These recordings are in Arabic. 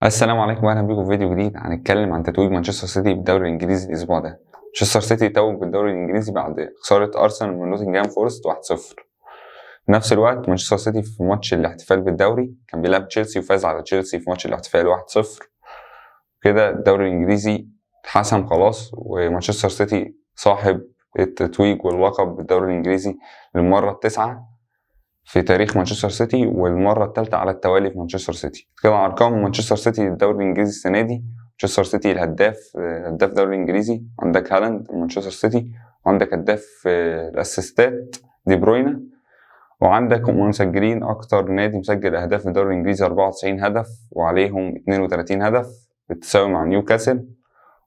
السلام عليكم واهلا بيكم في فيديو جديد. هنتكلم عن تتويج مانشستر سيتي بالدوري الانجليزي الاسبوع ده. مانشستر سيتي توج بالدوري الانجليزي بعد خساره ارسنال من نوتنجهام فورست 1-0. في نفس الوقت مانشستر سيتي في ماتش الاحتفال بالدوري كان بيلعب تشيلسي وفاز على تشيلسي في ماتش الاحتفال 1-0. كده الدوري الانجليزي اتحسم خلاص، ومانشستر سيتي صاحب التتويج واللقب بالدوري الانجليزي للمره التاسعه في تاريخ مانشستر سيتي، والمره الثالثه على التوالي في مانشستر سيتي. كده ارقام مانشستر سيتي الدوري الانجليزي السنه دي: مانشستر سيتي الهداف الدوري الانجليزي عندك هالاند مانشستر سيتي، وعندك هداف الاسيستات دي بروينا، وعندك مسجلين اكتر نادي مسجل اهداف في الدوري الانجليزي 94 هدف وعليهم 32 هدف بالتساوي مع نيوكاسل.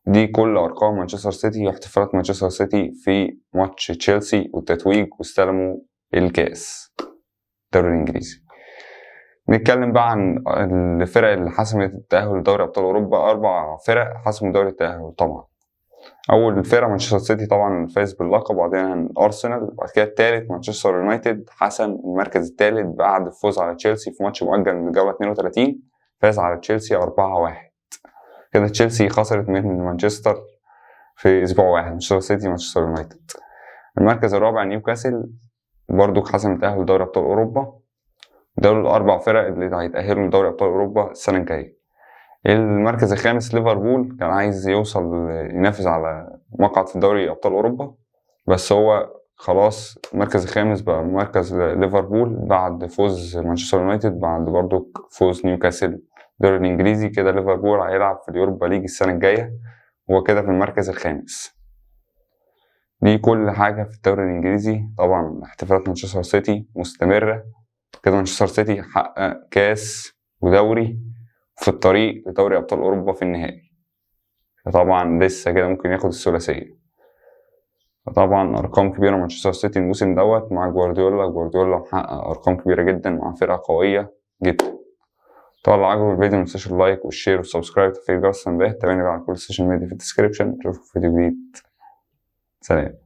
دي كل ارقام مانشستر سيتي واحتفالات مانشستر سيتي في ماتش تشيلسي والتتويج واستلموا الكاس الدوري الانجليزي. نتكلم بقى عن الفرق اللي حسمت التأهل لدوري أبطال أوروبا. 4 فرق حسموا دوري التأهل طبعا. أول فرقة مانشستر سيتي طبعا فاز باللقب، وبعدين أرسنال، وبعد كده التالت مانشستر يونايتد حسم المركز التالت بعد الفوز على تشيلسي في ماتش مؤجل من الجولة 32. فاز على تشيلسي 4-1. كده تشيلسي خسرت من مانشستر في أسبوع واحد. مانشستر سيتي مانشستر يونايتد. المركز الرابع نيوكاسل برضو حسم التأهل لدوري أبطال أوروبا. دول ال4 فرق اللي هيتأهلوا لدوري أبطال أوروبا السنة الجاية. المركز الخامس ليفربول كان عايز يوصل ينافس على مقعد في دوري أبطال أوروبا، بس هو خلاص المركز الخامس بقى مركز ليفربول بعد فوز مانشستر يونايتد، بعد برضو فوز نيوكاسل الدوري الإنجليزي. كده ليفربول هيلعب في اليوروبا ليج السنة الجاية، هو كده في المركز الخامس. دي كل حاجة في الدوري الإنجليزي. طبعا احتفالات مانشستر سيتي مستمرة. كده مانشستر سيتي حقق كاس ودوري في الطريق لدوري أبطال أوروبا في النهائي، فطبعا لسه كده ممكن ياخد الثلاثية. فطبعا أرقام كبيرة مانشستر سيتي الموسم دوت مع جوارديولا محقق أرقام كبيرة جدا مع فرقة قوية جدا. طبعا لو عجبك الفيديو متنساش اللايك والشير والسبسكرايب وتفعيل جرس التنبيهات. تابعني بقى على كل السوشيال ميديا في الديسكريبشن. نشوفك في فيديو جديد. سلام.